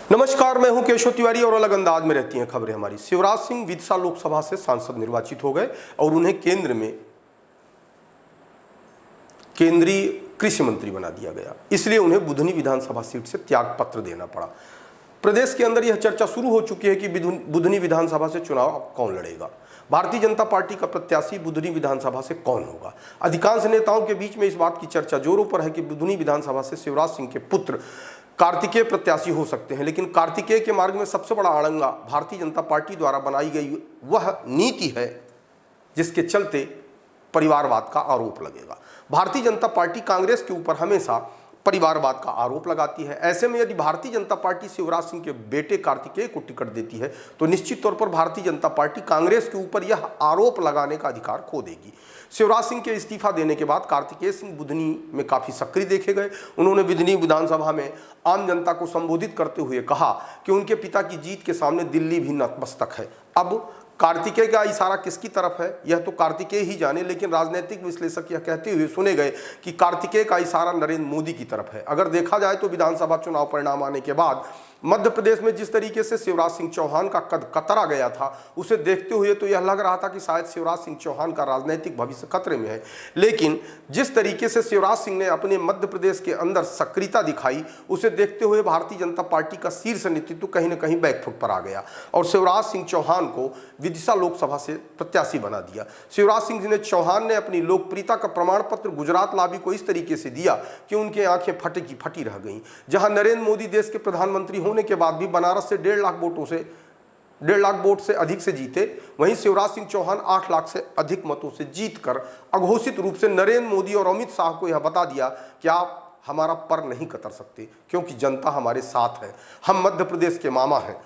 नमस्कार, मैं हूं केशव तिवारी और अलग अंदाज में रहती हैं खबरें हमारी। शिवराज सिंह विदिशा लोकसभा से सांसद निर्वाचित हो गए और उन्हें केंद्र में केंद्रीय कृषि मंत्री बना दिया गया, इसलिए उन्हें बुधनी विधानसभा सीट से त्याग पत्र देना पड़ा। प्रदेश के अंदर यह चर्चा शुरू हो चुकी है कि बुधनी विधानसभा से चुनाव कौन लड़ेगा। भारतीय जनता पार्टी का प्रत्याशी बुधनी विधानसभा से कौन होगा। अधिकांश नेताओं के बीच में इस बात की चर्चा जोरों पर है कि बुधनी विधानसभा से शिवराज सिंह के पुत्र कार्तिकेय प्रत्याशी हो सकते हैं, लेकिन कार्तिकेय के मार्ग में सबसे बड़ा आड़ंगा भारतीय जनता पार्टी द्वारा बनाई गई वह नीति है जिसके चलते परिवारवाद का आरोप लगेगा। भारतीय जनता पार्टी कांग्रेस के ऊपर हमेशा परिवारवाद का आरोप लगाती है। ऐसे में यदि भारतीय जनता पार्टी शिवराज सिंह के बेटे कार्तिकेय को टिकट देती है तो निश्चित तौर पर भारतीय जनता पार्टी कांग्रेस के ऊपर यह आरोप लगाने का अधिकार खो देगी। शिवराज सिंह के इस्तीफा देने के बाद कार्तिकेय सिंह बुधनी में काफी सक्रिय देखे गए। उन्होंने बुधनी विधानसभा में आम जनता को संबोधित करते हुए कहा कि उनके पिता की जीत के सामने दिल्ली भी नतमस्तक है। अब कार्तिकेय का इशारा किसकी तरफ है यह तो कार्तिकेय ही जाने, लेकिन राजनीतिक विश्लेषक यह कहते हुए सुने गए कि कार्तिकेय का इशारा नरेंद्र मोदी की तरफ है। अगर देखा जाए तो विधानसभा चुनाव परिणाम आने के बाद मध्य प्रदेश में जिस तरीके से शिवराज सिंह चौहान का कद कतरा गया था, उसे देखते हुए तो यह लग रहा था कि शायद शिवराज सिंह चौहान का राजनीतिक भविष्य खतरे में है। लेकिन जिस तरीके से शिवराज सिंह ने अपने मध्य प्रदेश के अंदर सक्रियता दिखाई, उसे देखते हुए भारतीय जनता पार्टी का शीर्ष नेतृत्व कहीं न कहीं बैकफुट पर आ गया और शिवराज सिंह चौहान को विदिशा लोकसभा से प्रत्याशी बना दिया। शिवराज सिंह चौहान ने अपनी लोकप्रियता का प्रमाण पत्र गुजरात लाबी को इस तरीके से दिया कि उनकी आंखें फटी की फटी रह गईं। जहां नरेंद्र मोदी देश के प्रधानमंत्री होने के बाद भी बनारस से 1.5 लाख वोट से अधिक से जीते, वहीं शिवराज सिंह चौहान 8 लाख से अधिक मतों से जीतकर अघोषित रूप से नरेंद्र मोदी और अमित शाह को यह बता दिया कि आप हमारा पर नहीं कतर सकते, क्योंकि जनता हमारे साथ है, हम मध्य प्रदेश के मामा हैं।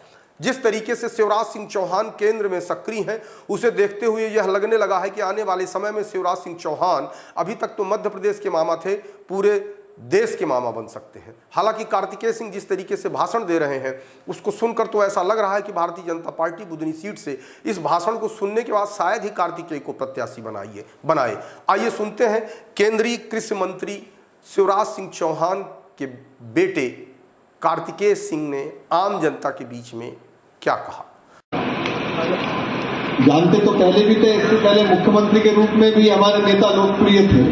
जिस तरीके से शिवराज सिंह चौहान केंद्र में सक्रिय हैं, उसे देखते हुए यह लगने लगा है कि आने वाले समय में शिवराज सिंह चौहान अभी तक तो मध्य प्रदेश के मामा थे, पूरे देश के मामा बन सकते हैं। हालांकि कार्तिकेय सिंह जिस तरीके से भाषण दे रहे हैं उसको सुनकर तो ऐसा लग रहा है कि भारतीय जनता पार्टी बुधनी सीट से इस भाषण को सुनने के बाद शायद ही कार्तिकेय को प्रत्याशी बनाए। आइए सुनते हैं केंद्रीय कृषि मंत्री शिवराज सिंह चौहान के बेटे कार्तिकेय सिंह ने आम जनता के बीच में क्या कहा। जानते तो पहले भी थे, इससे पहले मुख्यमंत्री के रूप में भी हमारे नेता लोकप्रिय थे,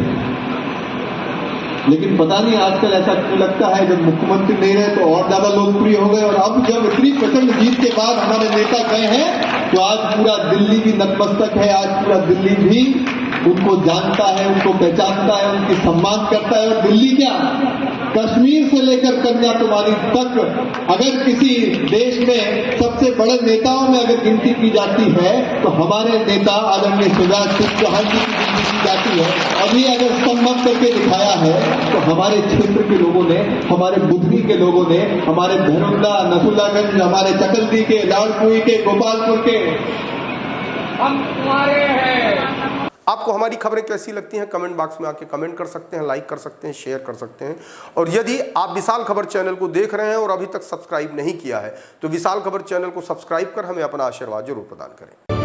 लेकिन पता नहीं आजकल ऐसा क्यों लगता है जब मुख्यमंत्री नहीं रहे तो और ज्यादा लोकप्रिय हो गए। और अब जब इतनी प्रचंड जीत के बाद हमारे नेता गए हैं तो आज पूरा दिल्ली भी नतमस्तक है, आज पूरा दिल्ली भी उनको जानता है, उनको पहचानता है, उनकी सम्मान करता है। और दिल्ली क्या, कश्मीर से लेकर कन्याकुमारी तक अगर किसी देश में सबसे बड़े नेताओं में अगर गिनती की जाती है तो हमारे नेता आदरणीय शिवराज सिंह चौहान जी की गिनती की जाती है। अभी अगर संभव करके दिखाया है तो हमारे क्षेत्र के लोगों ने, हमारे बुधनी के लोगों ने, हमारे धनुल्ला, नसुल्लागंज, हमारे चकलदी के, लाड़कुई के, गोपालपुर के, हम तुम्हारे हैं। आपको हमारी खबरें कैसी लगती हैं कमेंट बॉक्स में आके कमेंट कर सकते हैं, लाइक कर सकते हैं, शेयर कर सकते हैं। और यदि आप विशाल खबर चैनल को देख रहे हैं और अभी तक सब्सक्राइब नहीं किया है तो विशाल खबर चैनल को सब्सक्राइब कर हमें अपना आशीर्वाद जरूर प्रदान करें।